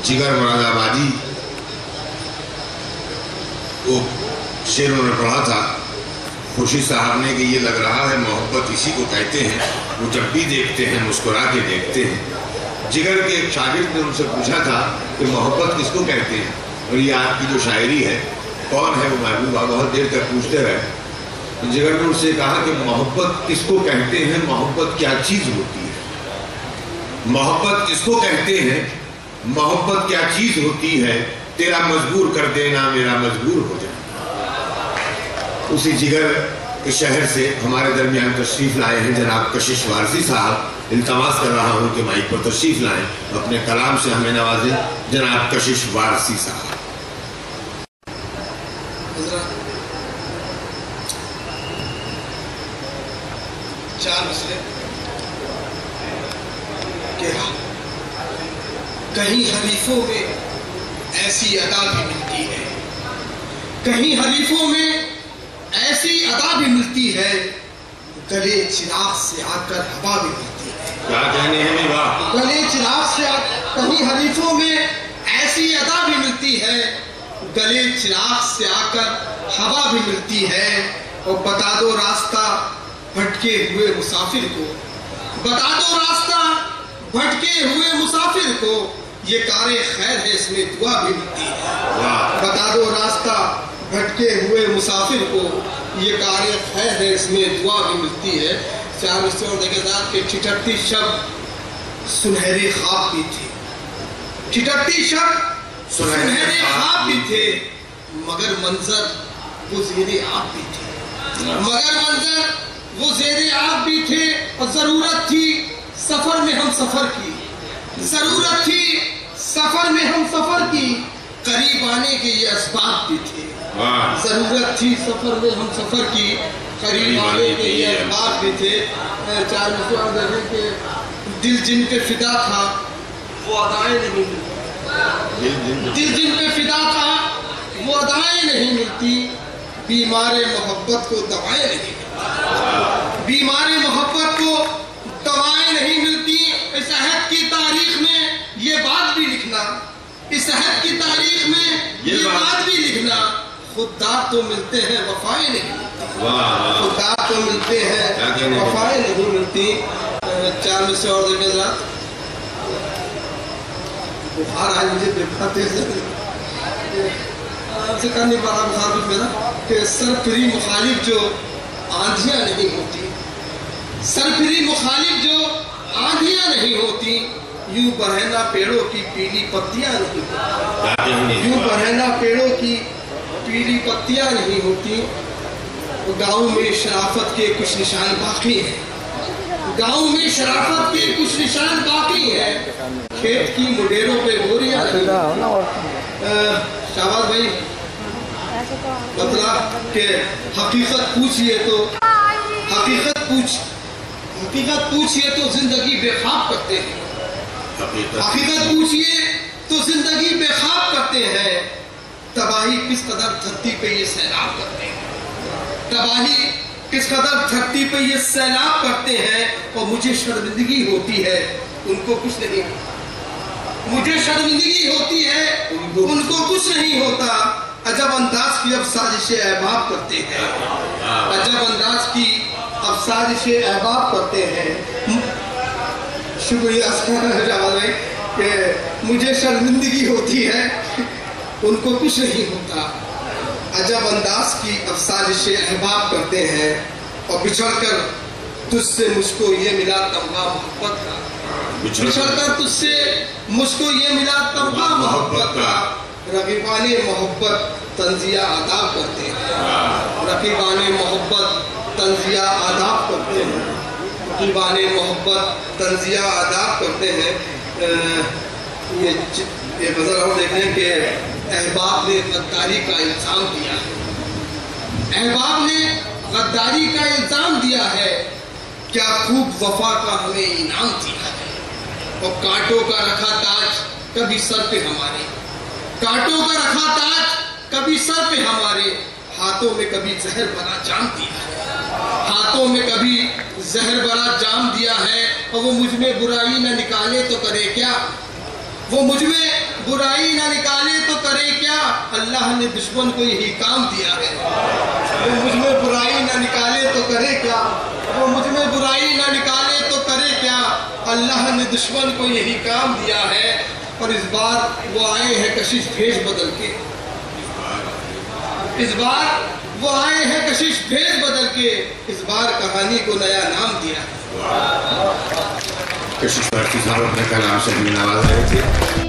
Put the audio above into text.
जिगर मुरादाबादी वो शेर उन्होंने पढ़ा था खुर्शीद साहब ने कि ये लग रहा है मोहब्बत इसी को कहते हैं, वो जब भी देखते हैं मुस्कुरा के देखते हैं। जिगर के एक शागिर्द ने उनसे पूछा था कि मोहब्बत किसको कहते हैं, और ये आपकी जो शायरी है कौन है वो महबूबा, बहुत देर तक पूछते रहे। तो जिगर ने उनसे कहा कि मोहब्बत किसको कहते हैं, मोहब्बत क्या चीज़ होती है, मोहब्बत किसको कहते हैं, मोहब्बत क्या चीज़ होती है, तेरा मजबूर कर देना मेरा मजबूर हो जाए। उसी जिगर के शहर से हमारे दरमियान तशरीफ लाए हैं जनाब कशिश वारसी साहब। इल्तमास कर रहा हूँ कि माइक पर तशरीफ लाएं, अपने कलाम से हमें नवाजें। जनाब कशिश वारसी साहब। चार मसले कहीं हरीफों में ऐसी अदा भी मिलती है, कहीं हरीफों में ऐसी अदा भी मिलती है, गले चिराग से आकर हवा भी मिलती है। क्या कहने हैं वाह। गले चिराग से कहीं हरीफों में ऐसी अदा भी मिलती है, गले चिराग से आकर हवा भी मिलती है। और बता दो रास्ता भटके हुए मुसाफिर को, बता दो रास्ता भटके हुए मुसाफिर को, ये कारे खैर है इसमें दुआ भी मिलती है। बता दो रास्ता भटके हुए मुसाफिर को, ये कारे खैर है इसमें दुआ भी मिलती है। चार मिसरे और देखेदार के ठिठकती शब्द सुनहरे ख्वाब भी थे, ठिठकती शब्द सुनहरे ख्वाब भी थे, मगर मंजर वो ज़ेरे आब भी थे, मगर मंजर वो ज़ेरे आब भी थे। और जरूरत थी सफर में हम सफर की, जरूरत थी सफर में हम सफर की, करीब आने के ये असबाब भी थे। जरूरत थी सफर में हम सफर की, करीब आने के ये असबाब भी थे। चार मिसरे देखें कि दिल जिन पे फिदा था वो अदाएं नहीं मिलती, दिल जिन पे फिदा था वो अदाएं नहीं मिलती। बीमारे मोहब्बत को दवाएं नहीं मिलती, बीमारे मोहब्बत को दवाएं नहीं मिलती। इस अहद की तारीख में ये बात भी लिखना, इस अहद की तारीख में ये बात भी लिखना, खुददार तो मिलते हैं वफाएं नहीं मिलती, खुददार तो मिलते हैं वफाएं नहीं मिलती। चार में से और देखें जरा, बुखार आज मुझे दिखाते से कर नहीं पा रहा बुखार कुछ मेरा, कि सरफरी मुखालिफ जो आंधियां नहीं होती, सरफरी मुखालिफ जो आंधियां नहीं होती, यूं बरहना पेड़ों की पीली पत्तियां नहीं होती, यूं बरहना पेड़ों की पीली पत्तियां नहीं होती। गाँव में शराफत के कुछ निशान बाकी हैं, गाँव में शराफत के कुछ निशान बाकी हैं, खेत की मुडेरों पे बोरियां शाबाश भाई, मतलब के हकीकत पूछिए तो हकीकत पूछिए तो जिंदगी बेखाब करते हैं, हकीकत पूछिए तो जिंदगी बेखाब करते हैं। तबाही किस कदर धरती पे ये सैलाब करते हैं, तबाही किस कदर धरती पे ये सैलाब करते हैं। और मुझे शर्मिंदगी होती है उनको कुछ नहीं, मुझे शर्मिंदगी होती है उनको कुछ नहीं होता। अजब अंदाज की अब साजिशें अहबाब करते हैं, अजब अंदाज की अब साजिशें अहबाब करते हैं। शुक्रिया भाई कि मुझे शर्मिंदगी होती है उनको कुछ नहीं होता। अजब अंदाज की अब साजिशें अहबाब करते हैं। और बिछड़ कर तुझसे मुझको ये मिला तमगा मोहब्बत का, बिछड़ कर तुझसे मुझको ये मिला तमगा मोहब्बत का। रकीबाने मोहब्बत तंजिया आदाब करते हैं, रकीबाने मोहब्बत तंजिया आदाब करते हैं, रकीबाने मोहब्बत तंजिया आदाब करते हैं। ये गज़ल हम देख रहे हैं कि अहबाब ने गद्दारी का इल्ज़ाम दिया है, अहबाब ने गद्दारी का इल्ज़ाम दिया है। क्या खूब वफा का हमें इनाम दिया है, और कांटों का रखा ताज कभी सर पे हमारे, कांटों का रखा ताज कभी सर पे हमारे। हाथों में कभी जहर भरा जाम दिया है, हाथों में कभी जहर भरा जाम दिया है। और वो मुझ में बुराई न निकाले तो करे क्या, وہ مجھ میں برائی نہ نکالے تو کرے کیا، اللہ نے دشمن کو یہی کام دیا ہے۔ وہ مجھ میں برائی نہ نکالے تو کرے کیا، وہ مجھ میں برائی نہ نکالے تو کرے کیا، اللہ نے دشمن کو یہی کام دیا ہے۔ اور اس بار وہ آئے ہیں کشش بھیش بدل کے، اس بار وہ آئے ہیں کشش بھیش بدل کے، اس بار کہانی کو نیا نام دیا ہے۔ کشش بھارتی صاحب اپنے کلام سے ہمیں نواز رہے تھے۔